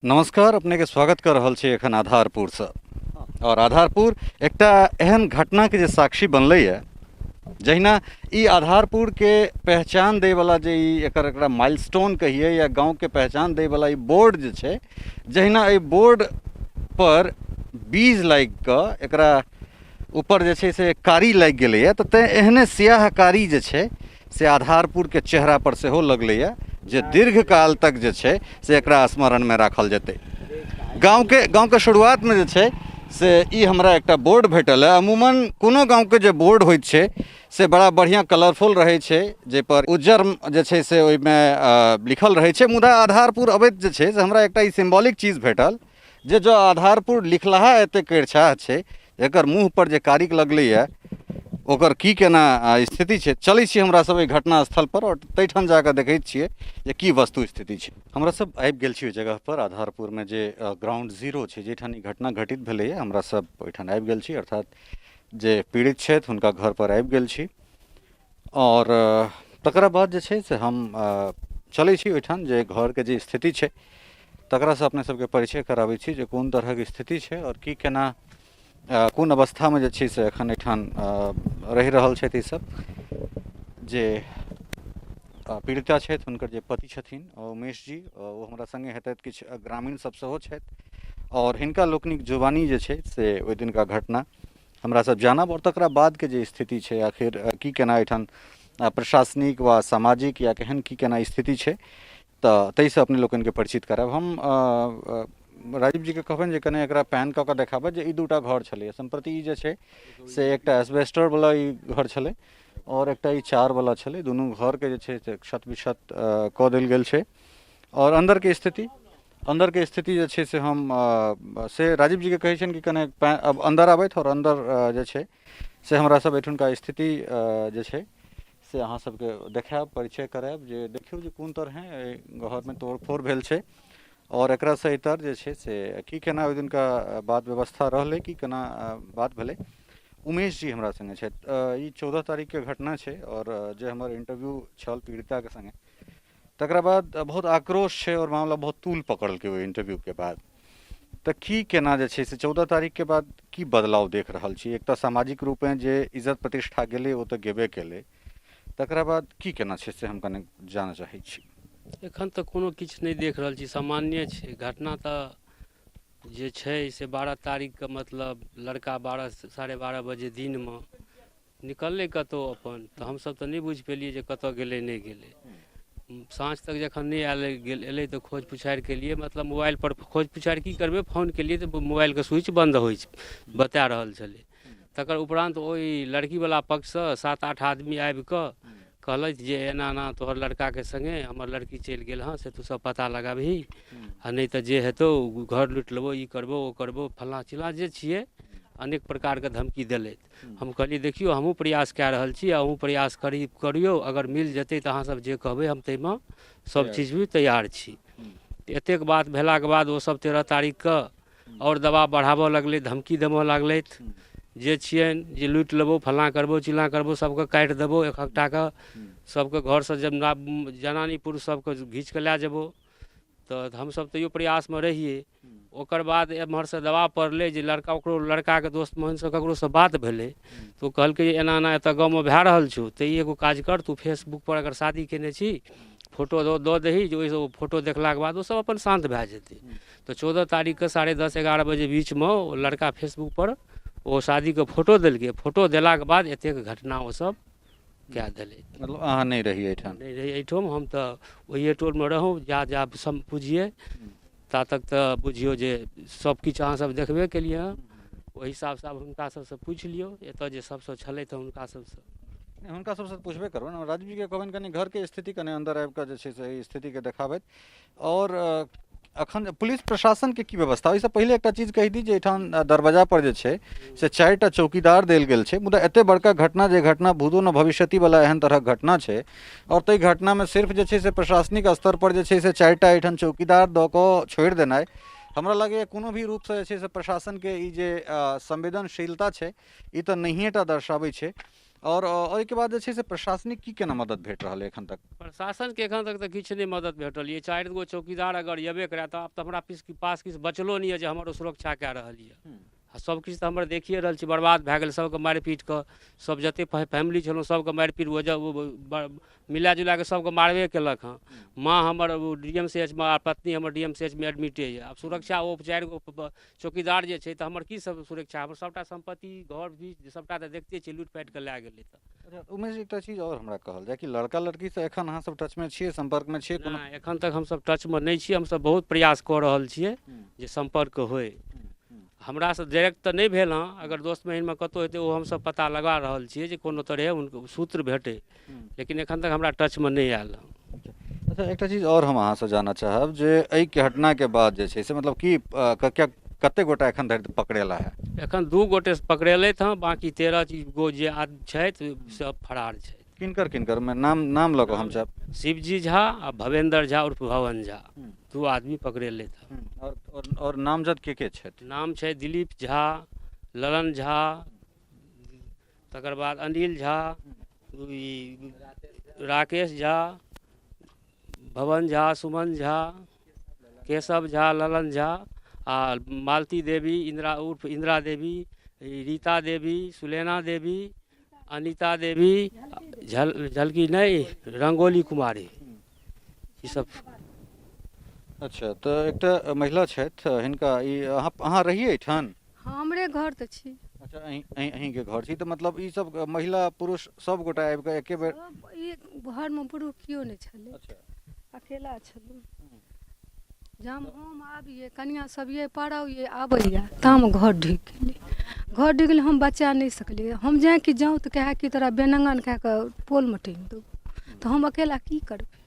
नमस्कार, अपने के स्वागत कर रहल छी एखन आधारपुर से। और आधारपुर एकटा एहन घटना के जे साक्षी बनलै है, जहिना ई आधारपुर के पहचान दे वाला जे ई एकरा माइलस्टोन कहिए या गांव के पहचान दे वाला ई बोर्ड जे छै, जहिना ई बोर्ड पर बीज लाग कऽ एकरा ऊपर जे छै से कारी लागि गेलैए, तऽ तैँ एहने स्याह कारी जे छै से आधारपुर के चेहरा पर सेहो लगलैए, जे दीर्घकाल तक जे छै से एकरा स्मरण में राखल जेतै। गाँव के शुरुआत में जे छै से ई हमरा एकटा बोर्ड भेटल है। अमूमन कोनो गाँव के जे बोर्ड होइत छै से बड़ा बढ़िया कलरफुल रहै छै, जे पर उज्जर जे छै से ओहिमे लिखल रहै छै। मुदा आधारपुर अबैत जे छै से हमरा एकटा ई सिम्बॉलिक चीज भेटल, जे जो आधारपुर लिखलाहा एते करिछाह छै, एकर मुँह पर जे कारिक लगलैए ओकर की केना स्थिति छै। चलै छी हमरा सब घटना स्थल पर और तैठाम जाकर देखैत छियै जे की वस्तु स्थिति छै। हमरा सब आबि गेल छी ओहि जगह पर, आधारपुर में जे ग्राउंड जीरो छै, जेठान ई घटना घटित भेलैए। हमरा सब ओहिठाम आबि गेल छी, अर्थात जे पीड़ित छथि हुनका घर पर आबि गेल छी। और तकरा बाद जे छै से हम चलै छी ओहिठाम जे घर के जे स्थिति छै तकरा से अपने सबके परिचय कराबै छी, जे कोन तरहक स्थिति छै और की केना कोन अवस्था में जे छै से एखन एहिठाम रहि रहल छथि ई सब। जे पीड़िता छथि हुनकर जे पति छथिन उमेश जी, ओ हमरा संगे हेतैथ, किछु ग्रामीण सब सेहो छथि, और हिनका लोकनिक जुबानी जे छै से ओहि दिनका घटना हमरा सब जानब, और तकरा बाद के जे स्थिति छै आखिर की केना एहिठाम प्रशासनिक व सामाजिक या केहन की केना स्थिति छै, तऽ ताहिसँ अपने लोकनि के परिचित करायब। हम राजीव जी के कहबनि जे कने एकरा पैन कऽ के देखाबथि जे ई दूटा घर छलै। सम्प्रति ई जे छै से एकटा एस्बेस्टर वाला ई घर छलै और एकटा ई चार वाला छलै। दुनू घर के जे छै से क्षत विक्षत कऽ देल गेल छै। और अंदर के स्थिति जे छै से हम से राजीव जी के कहै छनि कि कने अब अंदर आबथि और अंदर जे छै से हमरा सब एहिठुनका स्थिति जे छै से अहाँ सबके देखायब, परिचय करायब, जे देखियौ जे कोन तरहे घर में तोड़ फोड़ भेल छै और एकरा से इतर जे छै से की केना ओहि दिनका बात व्यवस्था रहलै, की केना बात भेलै। उमेश जी हमरा संगे छथि। ई 14 तारीख के घटना छै और जे हमर इंटरव्यू छल पीड़िता के संगे, तकरा बाद बहुत आक्रोश छै और मामला बहुत तूल पकड़लकै ओहि इंटरव्यू के बाद। तऽ की केना जे छै से 14 तारीख के बाद की बदलाव देख रहल छी? एक तऽ सामाजिक रूपे जे इज्जत प्रतिष्ठा गेलै ओ तऽ गेबे केलै, तकरा बाद की केना छै से हम कने जानऽ चाहै छी। एखन तऽ कोनो किछु नहि देख रहल छी, सामान्य छै घटना। तऽ जे छै से 12 तारीखके मतलब लड़का 12 साढ़े 12 बजे दिनमे निकललै कतहु अपन, तऽ हमसब तऽ नहि बुझि पेलिए जे कतऽ गेलै नहि गेलै। साँझ तक जखन नहि एलै तऽ खोज पुछारि केलिए, मतलब मोबाइल पर खोज पुछारि की करबै, फोन केलिए तऽ मोबाइलके स्विच बन्द होइ छै, बता रहल छलै। तकर उपरान्त ओहि लड़कीवला पक्षसँ 7-8 आदमी आबि कऽ कहलथि जे एना एना तोहर लड़काके संगे हमर लड़की चलि गेल हँ, से तू सब पता लगाबही, आ नहि तऽ जे हेतौ घर लूटि लेबो, ई करबो ओ करबो, फल्लाँ चिल्लाँ जे छिए अनेक प्रकारके धमकी देलथि। हम कहलिए देखियौ हमहूँ प्रयास कऽ रहल छी, अहूँ प्रयास करियौ, अगर मिल जेतै तऽ अहाँसब जे कहबै हम ताहिमे सब चीज भी तैयार छी। एतेक बात भेलाके बाद ओ सब 13 तारीखके और दबाव बढ़ाबऽ लगलै, धमकी देबऽ लागलथि जे छियनि जे लूटि लेबौ, फल्लाँ करबौ चिल्लाँ करबौ, सबके काटि देबौ एक एकटाके, सबके घरसँ जब जनानी पुरुष सबके घीच कऽ लए जेबौ। तऽ हमसब तैयो प्रयासमे रहिए। ओकर बाद एम्हरसँ दबाव पड़लै जे ओकरो लड़काके दोस्त महिमसँ ककरोसँ बात भेलै, तऽ ओ कहलकै जे एना एना एतऽ गाँवमे भए रहल छौ, तऽ ई एगो काज कर, तू फेसबुकपर अगर शादी केने छी फोटो दऽ दही, जे ओहिसँ ओ फोटो देखलाके बाद ओ सब अपन शान्त भए जेतै। तऽ 14 तारीखके 10:30-11 बजे बीचमे ओ लड़का फेसबुकपर ओ शादीके फोटो देलकै। फोटो देलाके बाद एतेक घटना ओ सब कए देलै। मतलब अहाँ नहीं रही एहिठाम? नहीं रही एहिठाम, हम तऽ ओहिए टोलमे रहूँ, जा बुझिए ता तक तऽ बुझियौ जे सबकिछु अहाँसब देखबे केलिए हँ। ओहि हिसाबसँ आब हुनका सबसँ पूछि लियौ, एतऽ जे सबसँ छलथि हँ हुनका सबसँ। हुनका सबसँ पूछबे करबै ने। राजीव जी के कहबनि कनि घर के स्थिति कनि अंदर आबि कऽ जे छै से स्थिति के देखाबथि। और अखन पुलिस प्रशासन के की व्यवस्था? ओहिसँ पहिले एकटा चीज कहि दी जे एहिठाम दरवाजा पर जे छै से 4टा चौकीदार देल गेल छै। मुदा एते बड़का घटना, जे घटना भूतो न भविष्यति वाला एहन तरहक घटना छै, और ताहि घटना में सिर्फ जे छै से प्रशासनिक स्तर पर जे छै से 4टा एहिठाम चौकीदार दऽ कऽ छोड़ि देनाइ, हमरा लगैए कोनो भी रूपसँ जे छै से प्रशासन के ई जे संवेदनशीलता छै ई तऽ नहिए टा दर्शाबै छै। और एहिके बाद जे छै से प्रशासनिक की केना मदद भेट रहल है एखन तक? प्रशासनके एखन तक तऽ किछु नहि मदद भेटल यए। 4 गो चौकीदार अगर अयबे करए तऽ आब तऽ हमरा पास किछु बचलो नहि यए जे हमर ओ सुरक्षा कए रहल यए। आ सबकिछु तऽ हमर देखिए रहल छी बर्बाद भए गेल, सबके मारि पीट कऽ सब जतेक फैमिली छलहुँ सबके मारि पीट मिला जुला कऽ सबके मारबे केलक हँ। माँ हमर DMCH मे, पत्नी हमर DMCH मे एडमिटे यए। आब सुरक्षा ओ 4 गो चौकीदार जे छै तऽ हमर की सब सुरक्षा? हमर सबटा सम्पत्ति घर भी सबटा तऽ देखते छियै लूट पाटि कऽ लए गेलै। तऽ अच्छा, उमेश जी एकटा चीज और हमरा कहल जाय कि लड़का लड़की से एखन अहाँ सब टच में छियै, संपर्क में छियै कोनो? नहि, एखन तक हमसब टचमे नहि छी। हमसब बहुत प्रयास कऽ रहल छियै जे सम्पर्क होय। हमरासँ डायरेक्ट तऽ नहि भेल हँ, अगर दोस्त महीममे कतहु हेतै ओ हमसब पता लगा रहल छियै जे कोनो तरहे उनको सूत्र भेटै, लेकिन एखन तक हमरा टचमे नहि आयल हँ। अच्छा, एकटा चीज और हम अहाँसँ जानऽ चाहब जे एहि घटनाके बाद जे छै से मतलब कि कते गोटा एखन धरि पकड़ेला है? एखन 2 गोटे पकड़ेलथि हँ, बाँकी 13 गो जे छथि सब फरार छथि। किनकर किनकर में नाम लऽ कऽ हम चाहब? शिवजी झा आ भवेंद्र झा उर्फ भवन झा, 2 आदमी पकड़ेलथि हँ। और नामजद के छथि? नाम छै दिलीप झा, ललन झा, तकर बाद अनिल झा, ई राकेश झा, भवन झा, सुमन झा, केशव झा, ललन झा आ मालती देवी, उर्फ इंदिरा देवी, रीता देवी, सुलेना देवी, अनीता देवी, झलकी नहीं, रंगोली कुमारी, ई सब। अच्छा, तो एकटा महिला छथि, हिनका ई अहाँ रहिए एहिठाम? हमरे घर तऽ छी। अच्छा, अहींके घर छी, तऽ मतलब ई सब महिला पुरुष सब गोटा आबि कऽ एके बेर? ई घरमे पुरुष केओ नहि छलै। अच्छा, अकेला छलहुँ। जब हम आबिए कनिया सब ये पड़ाइए आबैए ताम घर ढुकि गेलै। घर ढुकि गेलै, हम बचा नहीं सकलिए। हम जाए कि जाऊँ तऽ कहे कि तोरा बेनंगन कए कऽ पोलमे टाँगि देबौ। तऽ हम अकेला की करबै?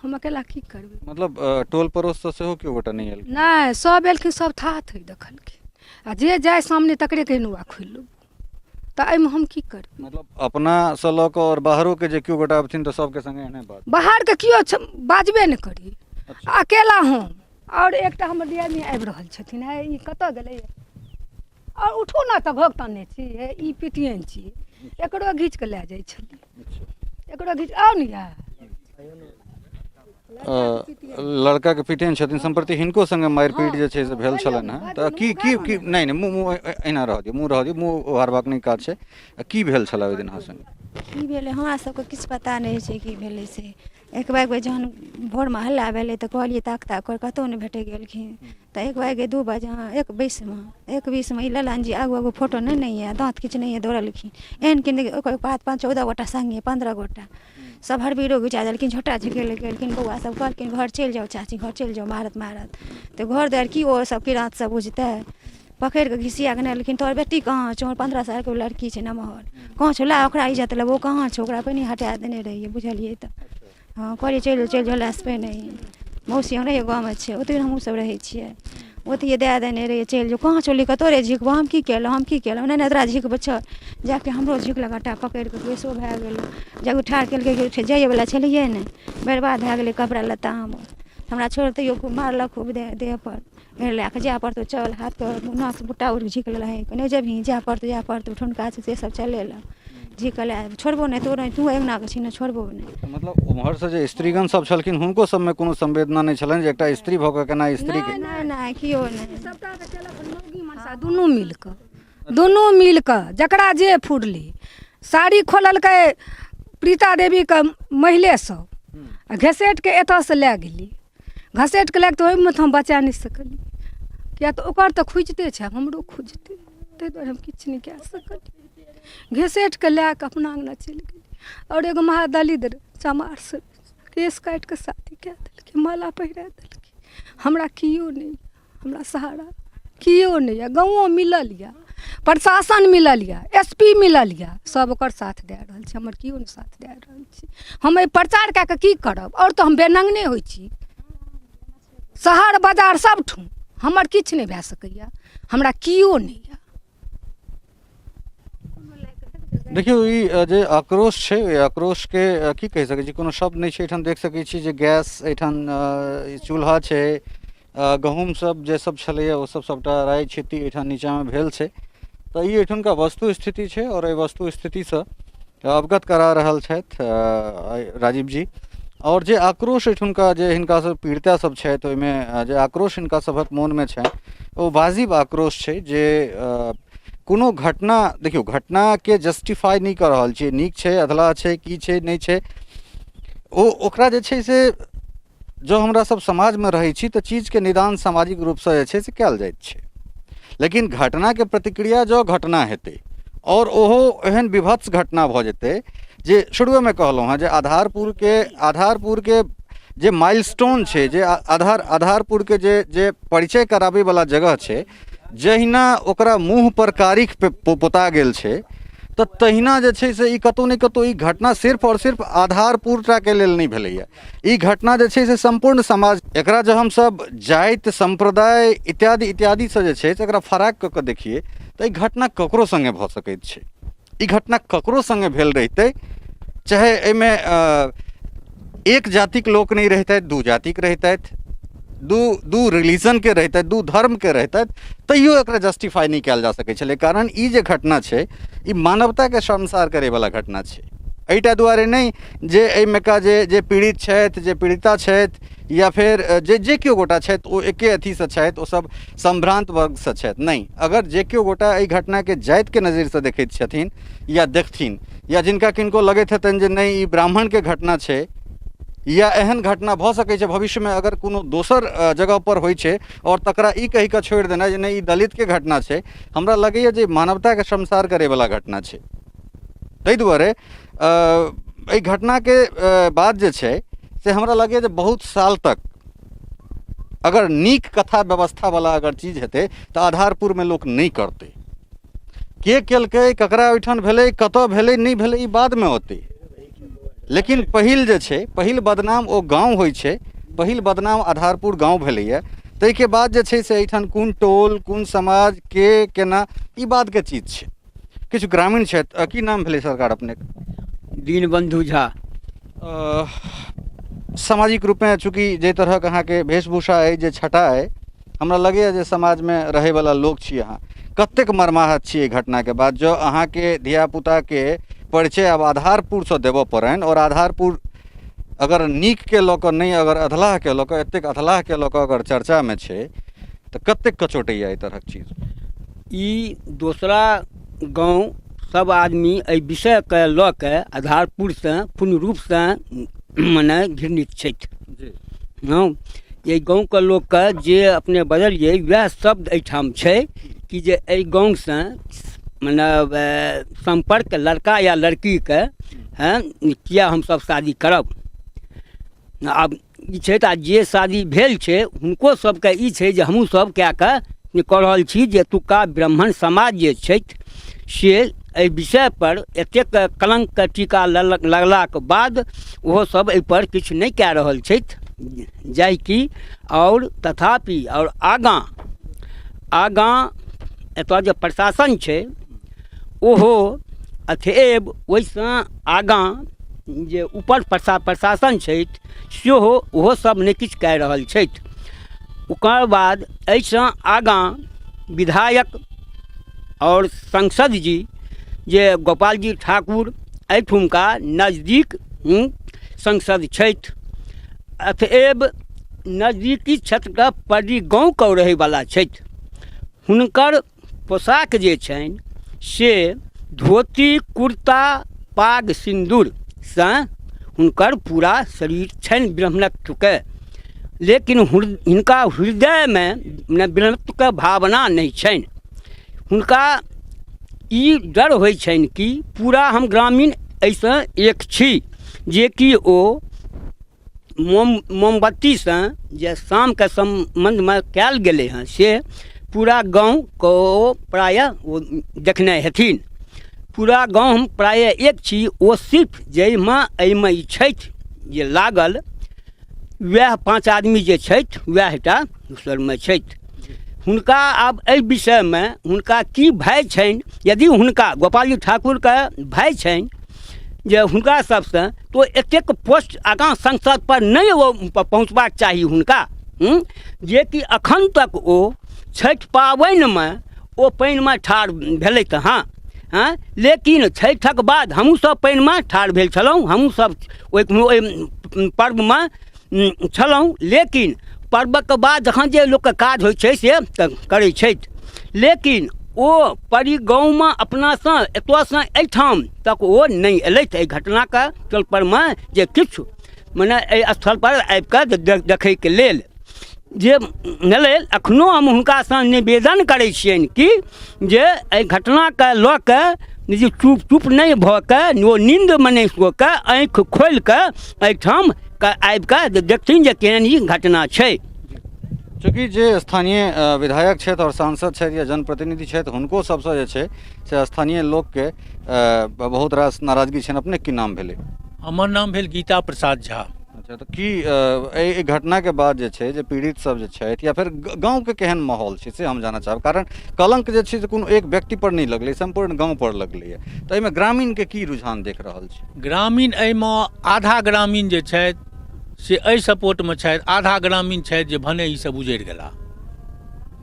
हम अकेला की करबै? मतलब टोल पड़ोस से सेहो केओ गोटा नहीं आयल? नहीं, सब एलखिन, सब था थई देखलखिन। आ जे जाए सामने तकरे कहि नुआ खोलि लेबौ। तऽ एहिमे हम की करबै? मतलब अपना से लऽ कऽ और बाहरो के जे केओ गोटा अबथिन तऽ सबके संगे एहने बात? बाहर के केओ बाजबे नहीं करी। अच्छा। अकेला हम और एकटा हमर दियादनी आबि रहल छथिन। हे ई कतऽ गेलै? और उठू ना तऽ भोगताने छी। हे ई पिटियन छी, एकरो घीच के लए जाइ छली। एकरो घीच आओ ने या लड़का के पिटेन छथिन। संप्रति हिनको संगे मारपीट जे छै से भेल छलनि हैं। तऽ की नहीं मुँह एना रह दियौ, मुँह रह दियौ, मुँह हारबाक नहीं काज छै। की भेल छला ओहि दिन अहाँ संगे? की भेलै हमरा सबके किछु पता नहीं छै की भेलै से। एक बार जहन भोरमे हल्ला भेलै तऽ कहलिए ताक कर कतहु नहीं भेटै गेलखिन। तऽ 1 बजे 2 बजे 1:20 में ई ललन जी आगू फोटो नहीं है, दाँत किछु नहीं है, दौड़लखिन। एहन कि 5-14 गोटा संगे 15 गोटा सब हरबीरो घुचा देलखिन, झोटा झिकेल गेलखिन। बौआ सब कहलखिन घर चलि जाओ चाची, घर चलि जाओ, मारत। तो घर द्वार की ओ सब किरात सब बुझतै? पकड़ के घिसिया के नेलखिन। तोहर बेटी कहाँ छौ? 15 साल के लड़की छै नमहर, कहाँ छौ? ला ओकरा इज्जत ले, वो कहाँ छौ? ओकरा पहिने हटा देने रहिए, बुझलिए? तऽ हाँ कहलिए चलि जाओ लाश पहिने। मौसी हमरा गाँवमे छै, ओतहि हमहूँ सब रहै छियै। ओतहिए दए देने रहिए, चलि जाओ। कहाँ छौ? लिखऽ तोरे झिकबो, हम की केलहुँ? नहीं तोरा झिकबो छ। जाके हमरो झिकलक, आटा पकड़ि के बेसो भए गेलै। जब ठाढ़ केलकै जाइएवला छलिए ने, बर्बाद भए गेलै कपड़ा लत्ता हमर। हमरा छोड़ तैयो खूब मारलक, खूब देह पर। लए कऽ जाए पड़तौ, चल हाथ पर नाक बुट्टा उठि झिकल रहे, नहीं जबही जाए पड़तौ ठुनका से सब चलेलक। झिकल छोड़बो नहीं, तू अंगना के छी ने, छोड़बो नहीं। मतलब उम्हर से जे स्त्रीगण सब छलखिन हुनको सब में कोनो संवेदना नहीं छलनि जे एकटा स्त्री भऽ कऽ केना स्त्री के? नहीं कियो नहीं। सबटा के केलक मौगी मनसा दुनू मिल कऽ जकरा जे फुरली। साड़ी खोललकै प्रीता देवी के महिले सब, आ घसेट के एतऽ से लए गेली। घसेट के लए तऽ ओहिमे तऽ हम बचा नहीं सकली, किया तऽ ओकर तऽ खुजते छै, हमरो खुजते, ताहि दुआरे हम किछु नहीं कए सकली। घसेट के लए कऽ अपना अंगना चलि गेली। और एगो महादलित चमार से केस काटि कऽ शादी कए देलकै, माला पहिरा देलकै। हमरा कियो नहीं, हमरा सहारा कियो नहीं है। गाँवो मिलल यऽ, प्रशासन मिलल यऽ, SP मिलल यऽ, सब ओकर साथ दए रहल छै, हमर कियो नहीं साथ दए रहल छै। हम एहि प्रचार कए कऽ की करब? और तऽ हम बेनंगने होइ छी, शहर बाजार सबठुम हमर किछु नहीं भए सकैया, हमरा कियो नहीं यऽ। देखियौ ई जे आक्रोश छै, ओहि आक्रोश के की कहि सकै छी? कोनो शब्द नहीं छै। एहिठाम देख सकै छी जे गैस, एहिठाम चूल्हा छै, गहूँम सब जे सब छलैया ओ सब सबटा राइ छित्ती एहिठाम नीचाँमे भेल छै। तो ये एठुनका वस्तु स्थिति है और ये वस्तु स्थिति से अवगत करा रहल छथि राजीव जी। और जे आक्रोश एठुनका जे हिनका सब पीड़िता सब छै तो ओहिमे जे आक्रोश हिनका सभक मोन में छै ओ वाजिब आक्रोश छै जे कोनो घटना देखियो घटना के जस्टिफाई नहीं कर रहल छै, नीक छै अधला छै की छै नहीं छै, ओकरा जे छै से जो हमरा सब समाज में रहै छी तो चीज के निदान सामाजिक रूप से जे छै से कयल जाइत छै। लेकिन घटना के प्रतिक्रिया जो घटना हेतै और ओहो एहन विभत्स घटना भ जेतै जे शुरू में कहलहुँ हैं जे आधारपुर के जे माइलस्टोन छै, जे आधारपुर के जे परिचय कराबे वाला जगह छै, जहिना ओकरा मुँह पर कारिख पे पोता गेल छै तो तहिना जे छै से ई कतौ ने कतौ ई घटना सिर्फ और सिर्फ आधारपुरटा के लेल नहीं भेलैया। ई घटना जे छै से संपूर्ण समाज एकरा जो हम सब जाति संप्रदाय इत्यादि इत्यादि से जे छै से एकरा फराक कऽ के देखिए तो ई घटना ककरो संगे भऽ सकैत छै। ई घटना ककरो संगे भेल रहितै, चाहे एहिमे एक जातिक लोक नहीं रहतथि, दू जातिक रहतथि, दू रिलीजन के रहतथि, दू धर्म के रहतथि, तैयो एकरा जस्टिफाई नहीं कयल जा सकै छलै। कारण ई जे घटना छै ई मानवता के शर्मसार करे वाला घटना छै। एहिटा दुआरे नहीं जे एहिमेका जे पीड़ित छथि, जे पीड़िता छथि या फिर जे केओ गोटा छथि ओ एके अथी से छथि, ओ सब संभ्रांत वर्ग से छथि, नहीं। अगर जे केओ गोटा एहि घटना के जाति के नजर से देखैत छथिन या देखथिन या जिनका किनको लगैत हेतनि जे नहीं ई ब्राह्मण के घटना छै या एहन घटना भ सकै छै भविष्य में अगर कोनो दोसर जगह पर होइ छै और तकरा ई कहि कऽ छोड़ि देना जे नहीं ई दलित के घटना छै, हमरा लगैया जे मानवता के शर्मसार करे वाला घटना छै। ताहि दुआरे एहि घटना के बाद जे छै से हमरा लगैया जे बहुत साल तक अगर नीक कथा व्यवस्था वाला अगर चीज हेतै तो आधारपुर में लोक नहीं करतै। के केलकै, ककरा ओहिठाम भेलै, कतऽ भेलै नहीं भेलै ई बाद में होतै। लेकिन पहिल जे छै, पहिल बदनाम ओ गाँव होइ छै, पहिल बदनाम आधारपुर गाँव भेलैया। ताहिके बाद जे छै से एहिठाम कोन टोल कोन समाज के केना ई बात के चीज छै। किछु ग्रामीण क्षेत्र की नाम भेलै सरकार अपने? दीनबंधु झा। सामाजिक रूप में चूँकि जे तरह के अहाँके वेशभूषा अइ, जे छटा अइ, हमरा लगैया जे समाज में रहै वाला लोक छी अहाँ, कतेक मर्माहत छी एहि घटना के बाद। जो अहाँके धियापुता के परिचय अब आधारपुर से देव पड़नि और आधारपुर अगर नीक के लऽ कऽ नहीं अगर अधलाह के लऽ कऽ एतेक अधलाह के लऽ कऽ अगर चर्चा में छै तो कतेक कचोटैया एहि तरहक चीज। ई दोसरा गांव सब आदमी एहि विषय के लऽ के आधारपुर से पूर्ण रूप से मने घृणित छथि। हाँ, ये गाँव के लोग के जे अपने बदलिए वह शब्द एहिठाम छै कि जे एहि गाँव से मने संपर्क लड़का या लड़की के हैं किया हम सब शादी करब। आब ई छै तऽ जे शादी भेल छै हुनको सबके ई छै जे हमहूँ सब कए कऽ कऽ रहल छी जे एतुका ब्राह्मण समाज जे छथि से एहि विषय पर एतेक कलंक के टीका लगलाक बाद ओहो सब एहि पर किछु नहि कए रहल छथि। जाहि कि और तथापि और आगाँ एतऽ जे प्रशासन छै ओहो अथेब ओहिसँ आगाँ जे ऊपर प्रशासन छथि सेहो ओहो सब नहि किछु कऽ रहल छथि। ओकर बाद एहिसँ आगाँ विधायक और सांसद जी जे गोपाल जी ठाकुर एहिठुमका नजदीक सांसद छथि, अतएव नजदीकी क्षेत्रके पड़ी गाँवके रहैवला छथि। हुनकर पोशाक जे छनि से धोती कुर्ता पाग सिन्दूरसँ हुनकर पूरा शरीर छनि ब्राह्मणत्वके, लेकिन हिनका हृदयमे ब्राह्मणत्वके भावना नहीं छनि। हुनका ई डर होइ छनि कि पूरा हम ग्रामीण एहिसँ एक छी, जे कि ओ मोमबत्तीसँ जे शामके सम्बन्धमे कयल गेलै हँ से पूरा गाँवके ओ प्रायः ओ देखने हेथिन। पूरा गाँव हम प्रायः एक छी, ओ सिर्फ जाहिमे एहिमे ई छथि जे लागल वएह 5 आदमी जे छथि वएहटा दोसरमे छथि। हुनका आब एहि विषयमे हुनका की भय छनि, यदि हुनका गोपाल ठाकुरके भय छनि जे हुनका सबसँ तो एतेक पोस्ट आगाँ संसद पर नहीं ओ पहुँचबाक चाही हुनका, जे कि अखन तक ओ छठि पाबनिमे ओ पानिमे ठाढ़ भेलथि हँ लेकिन छठिक बाद हमहूँसभ पानिमे ठाढ़ भेल छलहुँ, हमहूँसभ ओहि पर्वमे छलहुँ। लेकिन पर्वके बाद जखन जे लोकके काज होइ छै से करै छथि, लेकिन ओ परी गाँवमे अपनासँ एतऽसँ एहिठाम तक ओ नहि अयलथि एहि घटनाके चलपरमे जे किछु मने एहि स्थलपर आबि कऽ देखैके लेल जे लेल एखनहु हम हुनकासँ निवेदन करै छियनि कि जे एहि घटनाके लऽ कऽ जे चुप नहि भऽ कऽ ओ नीन्दमे नहि सो कऽ आँखि खोलि कऽ एहिठाम आबि कऽ देखथिन जे केहन ई घटना छै। चूँकि जे स्थानीय विधायक छथि और सांसद छथि या जनप्रतिनिधि छथि, हुनको सबसँ जे छै से स्थानीय लोकके बहुत रास नाराजगी छनि। अपने की नाम भेलै? हमर नाम भेल गीता प्रसाद झा। अच्छा, तो की एहि घटनाके बाद जे छै जे पीड़ित सब जे छथि या फिर गाँवके केहन माहौल छै से हम जानऽ चाहब। कारण कलंक जे छै से कोनो एक व्यक्ति पर नहि लगलै, सम्पूर्ण गाँव पर लगलैए। तऽ एहिमे ग्रामीणके की रुझान देख रहल छी? ग्रामीण एहिमे आधा ग्रामीण जे छथि से एहि सपोर्टमे छथि, आधा ग्रामीण छथि जे भने ईसब उजड़ि गेला।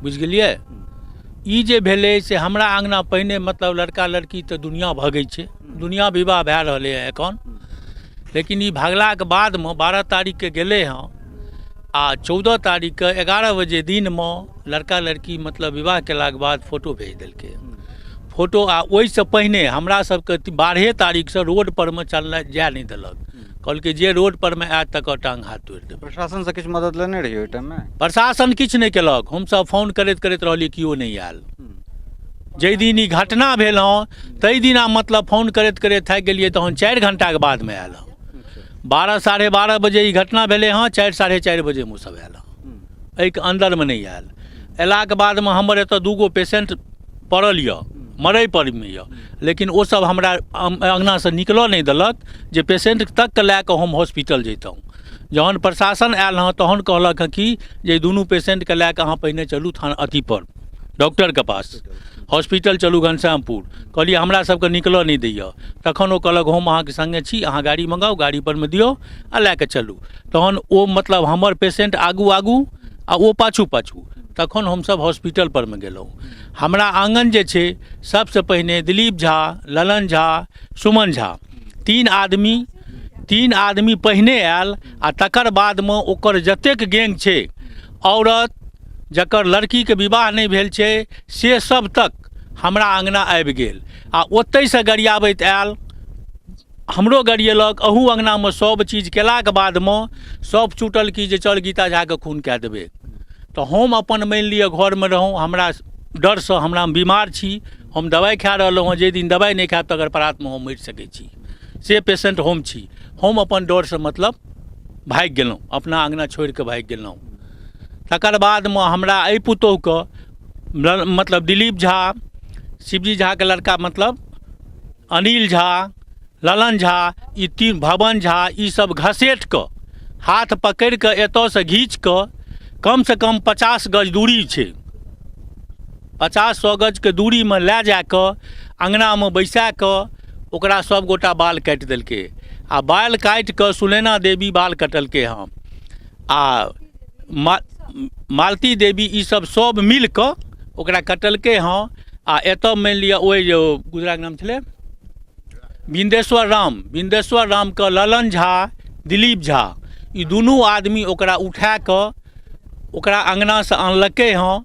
बुझि गेलिए? ई जे भेलै से हमरा आँगना पहिने मतलब लड़का लड़की तऽ दुनिया भगै छै, दुनिया विवाह भए रहलै हँ एखन। लेकिन ई भागलाके बादमे 12 तारीखके गेलै हँ आ 14 तारीखके 11 बजे दिनमे लड़का लड़की मतलब विवाह केलाके बाद फोटो भेज देलकै फोटो। आ ओहिसँ पहिने हमरा सबके 12 तारीखसँ रोड परमे चलनाइ जाए नहि देलक, कहलकै जे रोड परमे आयत तकर टाँग हाथ तोड़ि देबै। प्रशासनसँ किछु मदद लेने रहिए ओहि टाइममे? प्रशासन किछु नहि केलक, हमसब फोन करैत करैत रहलिए केओ नहीं आयल। जाहि दिन ई घटना भेल हँ ताहि दिना मतलब फोन करैत करैत थाकि गेलिए, तहन 4 घंटाके बादमे आयल हँ। 12 साढ़े 12 बजे ई घटना भेलै हँ, 4 साढ़े 4 बजे मुँह सब आयल हँ, एहिके अन्दरमे नहीं आयल। अयलाके बादमे हमर एतऽ 2 गो पेशेंट पड़ल यऽ, मरै परमे यऽ, लेकिन ओ सब हमरा अङ्गनासँ निकलऽ नहि देलक जे पेशेंट तक के लए कऽ हम हॉस्पिटल जैतहुँ। जहन प्रशासन आयल हँ तहन कहलक हँ कि जे दुनू पेशेंटके लए कऽ अहाँ पहिने चलू थाना अथीपर डॉक्टरके पास, हॉस्पिटल चलू घनश्यामपुर। कहलिए हमरा सबके निकलऽ नहीं दैए। तखन ओ कहलक हम अहाँके सङ्गे छी, अहाँ गाड़ी मंगाउ, गाड़ी परमे दियौ आ लए कऽ चलू। तहन ओ मतलब हमर पेशेंट आगू आगू आ ओ पाछू पाछू, तखन हमसब हॉस्पिटल परमे गेलहुँ। हमरा आँगन जे छै सबसँ पहिने दिलीप झा, ललन झा, सुमन झा, 3 आदमी पहिने आयल आ तकर बादमे ओकर जतेक गैंग छै, औरत जकर लड़कीके विवाह नहीं भेल छै से सब तक हमरा आँगना आबि गेल। आ ओतहिसँ गरियाबैत आयल, हमरो गरिएलक, अहू अँगनामे सब चीज केलाके बादमे सब छूटल कि जे चल गीता झाके खून कए देबै। तऽ हम अपन मानि लिअ घरमे रहूँ, हमरा डरसँ हमरा बीमार छी, हम दवाइ खा रहलहुँ हँ, जाहि दिन दवाइ नहीं खायब तकर प्रातमे हम मरि सकै छी, से पेशेंट हम छी। हम अपन डरसँ मतलब भागि गेलहुँ, अपना अँगना छोड़ि कऽ भागि गेलहुँ। तकर बादमे हमरा एहि पुतोहूके मतलब दिलीप झा, शिवजी झाके लड़का मतलब अनिल झा, ललन झा, ई 3 भवन झा, ई सब घसेट कऽ हाथ पकड़ि कऽ एतऽसँ घींच कऽ कमसँ कम 50 गज दूरी छै, 50-100 गजके दूरीमे लए जा कऽ अँगनामे बैसा कऽ ओकरा सब गोटा बाल काटि देलकै। आ बाल काटि कऽ सुलैना देवी बाल कटलकै हँ, आ मालती देवी ई सब मिल कऽ ओकरा कटलकै हँ। आ एतऽ मानि लिअ ओहि जे गुजराके नाम छलै बिन्देश्वर रामके ललन झा, दिलीप झा, ई दुनू आदमी ओकरा उठा कऽ ओकरा अँगनासँ आनलकै हँ।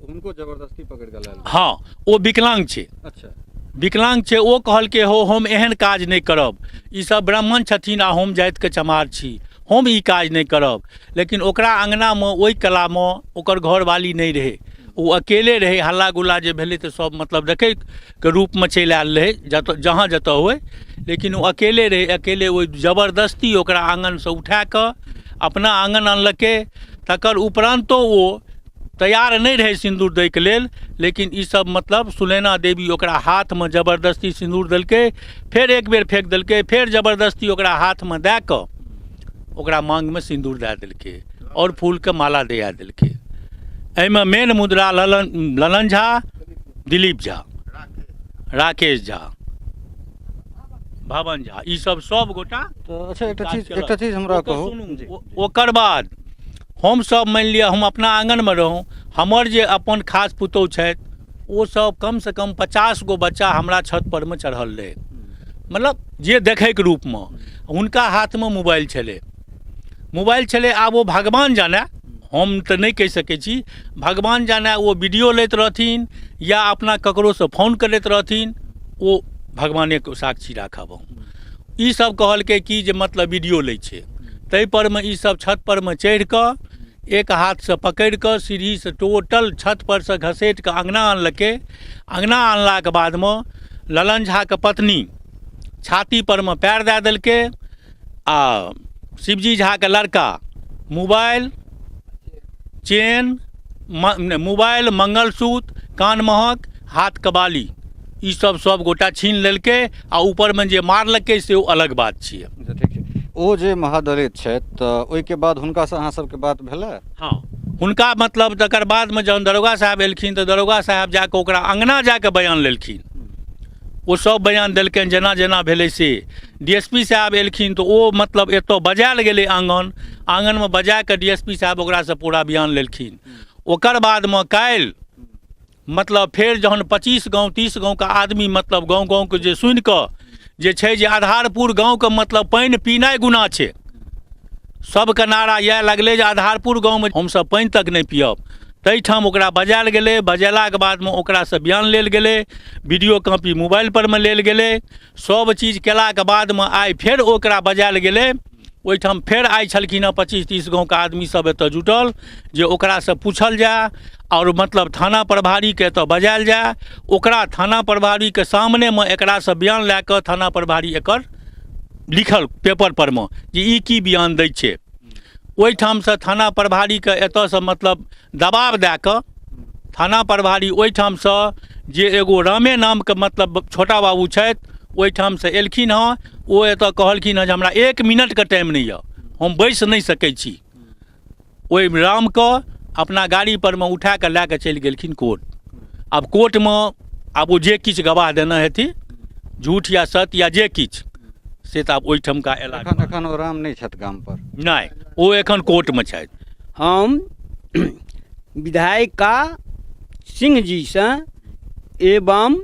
उनको जबरदस्ती पकड़ के लायल? हाँ, ओ विकलांग छै। अच्छा, विकलांग छै। ओ कहलकै हो हम एहन काज नहीं करब, ई सब ब्राह्मण छथिन आ हम जातिके चमार छी, हम ई काज नहीं करब। लेकिन ओकरा अँगनामे ओहि कलामे ओकर घरवाली नहीं रहै, ओ अकेले रहै। हल्ला गुल्ला जे भेलै तऽ सब मतलब देखैके रूपमे चलि आयल रहै जहाँ जतऽ होय, लेकिन ओ अकेले रहै। अकेले ओहि जबरदस्ती ओकरा आँगनसँ उठा कऽ अपना आँगन आनलकै। तकर उपरान्तो ओ तैयार नहीं रहे सिंदूर दैके लेल, लेकिन ई सब मतलब सुलैना देवी ओकरा हाथमे जबरदस्ती सिंदूर देलकै, फेर एक बेर फेंक देलकै, फेर जबरदस्ती ओकरा हाथमे दए कऽ ओकरा मांगमे सिंदूर दए देलकै और फूलके माला दया देलकै। एहिमे मेन मुद्रा ललन झा, दिलीप झा, राकेश झा, भवन झा, ई सब गोटा। तो अच्छा एकटा चीज हमरा कहू। ओकर बाद हम सब मानि लिअ हम अपना आँगनमे रहूँ, हमर जे अपन खास पुतौह छथि वो सब कम से कम 50 गो बच्चा हमरा छत पर में चढ़ल रहे, मतलब जे देखे के रूप में। उनका हाथ में मोबाइल छले। आब वो भगवान जाने, हम तो नहीं कह सके छी, भगवान जाने वो वीडियो लेत रहथिन या अपना ककरो से फोन करैत रहथिन, वो भगवाने के साक्षी राखब हम। ई सब कहलकै कि जे मतलब वीडियो लै छै, तै पर में ई सब छत पर में चढ़ि कऽ एक हाथ से पकड़ि कऽ सीढ़ी से टोटल छत पर से घसीट कऽ अंगना आनलकै। अंगना आनलाक बाद में ललन झा के पत्नी छाती पर में पैर दे देलकै आ शिवजी झा के लड़का मोबाइल, चेन, मोबाइल, मंगलसूत्र, कान महक, हाथ के बाली, ई सब गोटा छीन लेलकै आ ऊपर में जे मारलकै से ओ अलग बात छियै। ठीक छै। ओ जे महादलित छथि तऽ ओहिके बाद हुनकासँ अहाँ सबके बात भेलै? हाँ, हुनका मतलब तकर बाद में जहन दरोगा साहब एलखिन तऽ दरोगा साहब जाके ओकरा अंगना जाके बयान लेलखिन। वो सब बयान देलखिन जेना जेना भेलै से। डीएसपी साहब एलखिन तऽ ओ मतलब एतऽ बजायल गेलै आंगन में बजा के डीएसपी साहब ओकरासँ पूरा बयान लेलखिन। ओकर बाद में काल्हि मतलब फेर जहन 25 गाँव 30 गाँव का आदमी मतलब गाँव के जे सुनि कऽ जे छै जे आधारपुर गाँव के मतलब पानि पीनाइ गुनाह छै, सबके नारा इएह लगलै जे आधारपुर गाँवमे हमसब पानि तक नहि पियब। ताहिठाम ओकरा बजायल गेलै। बजेलाक बादमे ओकरासँ बयान लेल गेलै, वीडियो कॉपी मोबाइल पर में लेल गेलै। सब चीज केलाक बादमे आइ फेर ओकरा बजायल गेलै। ओहिठाम फेर आइ छलखिन हँ 25-30 गाँव के आदमी सब एतऽ जुटल जे ओकरासँ पूछल जाए और मतलब थाना प्रभारी के एतऽ बजायल जाए। ओकरा थाना प्रभारी के सामने में एकरासँ बयान लए कऽ थाना प्रभारी एकर लिखल पेपर पर में जे ई की बयान दै छै। ओहिठाम से थाना प्रभारी के एतऽसँ मतलब दबाव दए कऽ थाना प्रभारी ओहिठाम से जे एगो रामे नाम के मतलब छोटा बाबू छथि ओहिठाम से एलखिन हँ। ओ एतऽ कहलखिन हँ जे हमरा 1 मिनट के टाइम नहीं है, हम बैस नहीं सकै छी। ओहि राम के अपना गाड़ी पर में उठा के लए के चलि गेलखिन कोर्ट। आब कोर्ट में आब वो जे किछु गवाह देने हेथिन, झूठ या सत्य या जे किछु, से तऽ आब ओहिठाम का एला। एखन ओ राम नहीं छथि गाम पर? नहीं, ओ एखन कोर्ट में छथि। हम विधायिका सिंह जी से एवं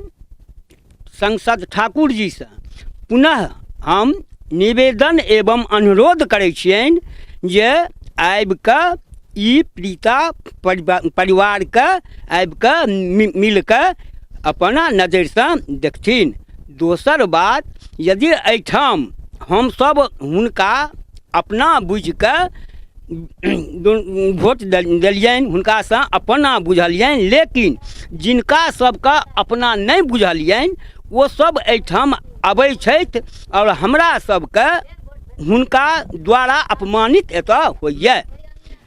सांसद ठाकुर जी से पुनः हम निवेदन एवं अनुरोध करै छियनि जे आबि कऽ ई पीड़िता परिवार के आबि कऽ मिल कऽ अपना नजरिसँ देखथिन। दोसर बात, यदि एहिठाम हमसब हुनका अपना बुझि कऽ वोट देलियनि, हुनकासँ अपना बुझलियनि, लेकिन जिनका सबके अपना नहि बुझलियनि ओ सब एहिठाम अबै छथि और हमरा सबके हुनका द्वारा अपमानित एतऽ होइए।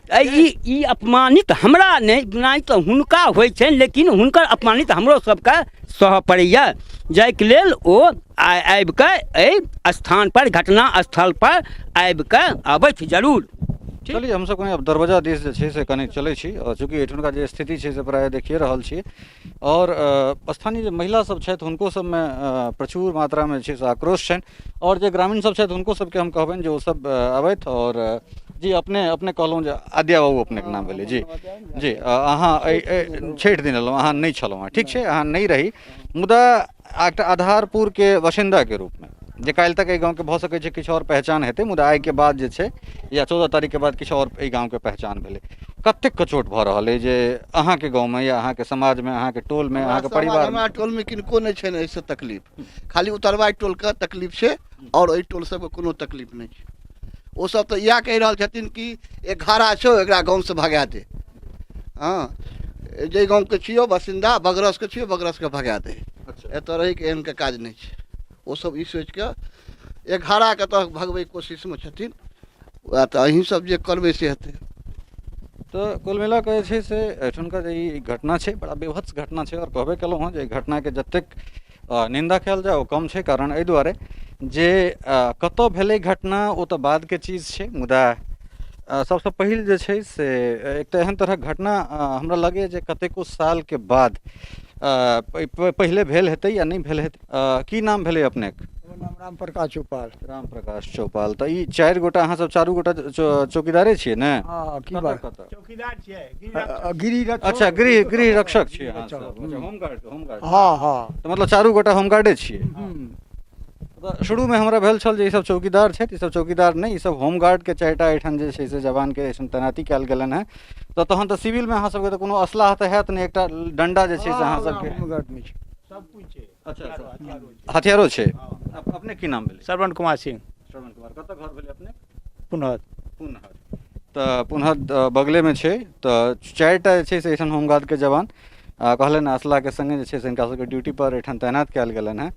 ई अपमानित हमरा नहि तऽ हुनका होइ छनि, लेकिन हुनकर अपमानित हमरो सबके सहऽ पड़ैए। जाहिके लेल ओ आबि कऽ एहि स्थान पर, घटना स्थल पर आबि कऽ अबैथ जरूर। चलिए हम सब कनी अब दरवाजा दिस जे छै से कनी चलै छी, और चूँकि एहिठुनका जे स्थिति छै से प्राय देखिए रहल छी, और स्थानीय जे महिला सब छथि हुनको सबमे प्रचुर मात्रामे छै से आक्रोश छनि, और जे ग्रामीण सब छथि हुनको सबके हम कहबनि जे ओ सब अबैथ। और जी अपने कहलहुँ जे आद्या बाबू अपनेके नाम भेलै? जी अहाँ छठि दिन एलहुँ, अहाँ नहीं छलहुँ हँ, ठीक छै, अहाँ नहीं रही, मुदा एकटा आधारपुर के बासिंदा के रूप में जे काल्हि तक एहि गाँवके भऽ सकै छै किछु और पहचान हेतै, मुदा आइके बाद जे छै या 14 तारीख के बाद किछु और एहि गाँवके पहचान भेलै। कतेक कचोट भऽ रहल अइ जे अहाँके गाँवमे या अहाँके समाजमे, अहाँके टोलमे, अहाँके परिवार? हमरा टोलमे किनको नहि छै एहिसँ तकलीफ, खाली उतरवाइ टोलके तकलीफ छै और एहि टोल सबके कोनो तकलीफ नहि छै। ओ सब तऽ इएह कहि रहल छथिन कि एक घारा छौ एकरा गाँवसँ भगा दे। हाँ, जे गाँवके छियौ बासिंदा, बगरसके छियौ, बगरसके भगा दे। एतऽ रहिके एहनके काज नहि छै। ओ सब ई सोचि कऽ 11 के तऽ भगबै कोशिशमे छथिन, वएह तऽ अहीं सब जे करबै से हेतै। तऽ कुल मिला कऽ जे छै से एहिठुनका जे ई घटना छै बड़ा बेभत्स घटना छै, और कहबे केलहुँ हँ जे एहि घटनाके जतेक निंदा कयल जाए ओ कम छै। कारण एहि दुआरे जे कतऽ भेलै घटना ओ तऽ बादके चीज छै, मुदा सबसँ पहिल जे छै से एक तऽ एहन तरहक घटना हमरा लगैए जे कतेको सालके बाद पहिले भेल हेतै या नहि भेल हेतै। की नाम भेलै अपनेक? राम प्रकाश चौपाल। राम प्रकाश चौपाल। तो ई 4 गोटा अहाँ सब चारू गोटा चौकीदारे छियै ने? हाँ की कतऽ बात कतऽ? चौकीदार छियै गिरी अच्छा, गृह रक्षक छियै अहाँ सब। अच्छा, होमगार्ड। हाँ हाँ। तो मतलब चारू गोटा होमगार्डे छियै। तऽ शुरू में हमरा भेल छल जे ई सब चौकीदार छथि, ई सब चौकीदार नहि, ई सब होमगार्ड के 4टा एहिठाम जे छै से जवान के एहिठाम तैनाती कयल गेलनि हैं। तऽ तहन तऽ सिविल में अहाँ सबके तऽ कोनो असलाह तऽ हैत नहि, एकटा डंडा जे छै से अहाँ सबके? सब कुछ छै। अच्छा, हथियारो छै। अपने की नाम भेलै? श्रवण कुमार सिंह। श्रवण कुमार। कतऽ घर भेलै अपने? पुनः पुनहर। तऽ पुनहर बगले में छै। तऽ 4टा जे छै से एहिठाम होमगार्ड के जवान कहलनि असला के संगे जे छै से हिनका सबके ड्यूटी पर एहिठाम तैनात कयल गेलनि हैं।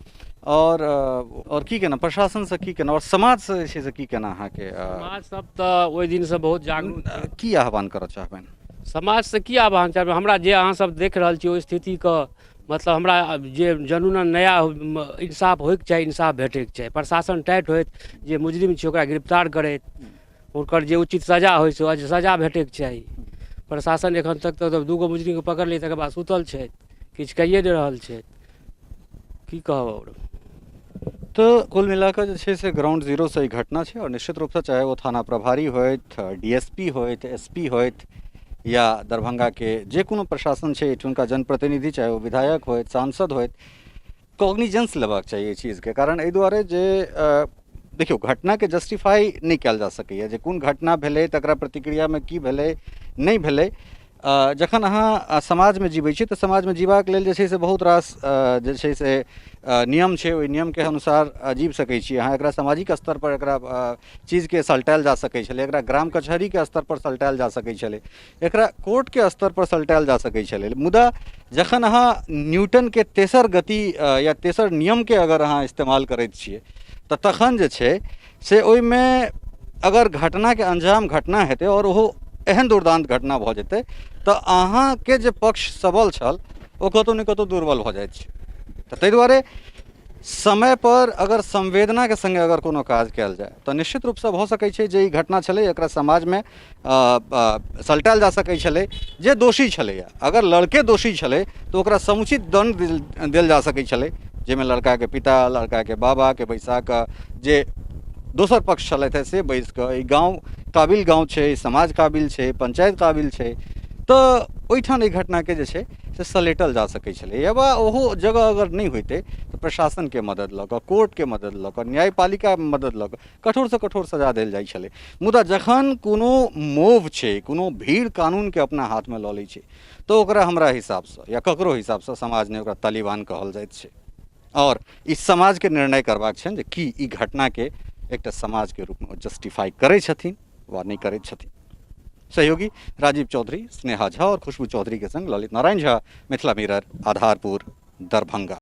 और की केना प्रशासन से की केना और समाज से जे छै से की केना अहाँके समाज सब तऽ ओहि दिन से बहुत जागरूक छै। की आह्वान करऽ चाहबनि? समाज से की आह्वान चाहबै? हमरा जे अहाँ सब देख रहल छी ओहि स्थिति के मतलब हमरा जे जनूनन नया इंसाफ होइके चाही, इंसाफ भेटैके चाही। प्रशासन टाइट होइत, जे मुजरिम छै ओकरा गिरफ्तार करैत, ओकर जे उचित सजा होइ से सजा भेटैके चाही। प्रशासन एखन तक तऽ 2 गो मुजरिमके पकड़लै, तकर बाद सुतल छै, किछु कहिए नहीं रहल छै। की कहब आओर? तो कुल मिलाकर जे छै से ग्राउंड जीरो से ई घटना छै और निश्चित रूप से चाहे वो थाना प्रभारी होइत, डीएसपी होइत, एसपी होइत या दरभंगा के जे कोनो प्रशासन छै एहिठुनका जनप्रतिनिधि, चाहे वो विधायक होइत, सांसद होइत, कॉग्निजेंस लेबाक चाही एहि चीजके। कारण एहि दुआरे जे देखियौ घटनाके जस्टिफाई नहि कयल जा सकैए जे कोन घटना भेलै, तकरा प्रतिक्रियामे की भेलै नहि भेलै। जखन अहाँ समाजमे जीबै छी तऽ समाजमे जीबाक लेल जे छै से बहुत रास जे छै से नियम छै, ओहि नियमके अनुसार जीब सकै छी अहाँ। एकरा सामाजिक स्तर पर एकरा चीजके सलटायल जा सकै छलै, एकरा ग्राम कचहरीके स्तर पर सलटायल जा सकै छलै, एकरा कोर्टके स्तर पर सलटायल जा सकै छलै। मुदा जखन अहाँ न्यूटनके तेसर गति या तेसर नियमके अगर अहाँ इस्तेमाल करैत छियै तऽ तखन जे छै से ओहिमे अगर घटनाके अंजाम घटना हेतै और ओहो एहन दुर्दांत घटना भऽ जेतै तऽ अहाँके जे पक्ष सबल छल ओ कतहु ने कतहु दुर्बल भऽ जाइत छै। तऽ ताहि दुआरे समय पर अगर संवेदनाके संगे अगर कोनो काज कयल जाय तऽ निश्चित रूपसँ भऽ सकै छै जे ई घटना छलै एकरा समाजमे सलटायल जा सकै छलै। जे दोषी छलैया, अगर लड़के दोषी छलै तऽ ओकरा समुचित दंड देल जा सकै छलै, जाहिमे लड़काके पिता, लड़काके बाबाके बैसा कऽ जे दोसर पक्ष छलथि है से बैस कऽ ई गाँव काबिल गाँव छै, समाज काबिल छै, पंचायत काबिल छै, तऽ ओहिठाम एहि घटनाके जे छै से सलेटल जा सकै छलै। या ओहो जगह अगर नहि होइतै तऽ प्रशासनके मदद लऽ कऽ, कोर्टके मदद लऽ कऽ, न्यायपालिकाके मदद लऽ कऽ कठोरसँ कठोर सजा देल जाइ छलै। मुदा जखन कोनो मोह छै, कोनो भीड़ कानूनके अपना हाथमे लऽ लै छै तऽ ओकरा हमरा हिसाबसँ या ककरो हिसाबसँ समाज ने ओकरा तालिबान कहल जाइत छै। और ई समाजके निर्णय करबाक छनि जे की ई घटनाके एकटा समाजके रूपमे जस्टिफाई करै छथिन वा नहीं करैत छथिन। सहयोगी राजीव चौधरी, स्नेहा झा और खुशबू चौधरी के संग ललित नारायण झा, मिथिला मिरर, आधारपुर, दरभंगा।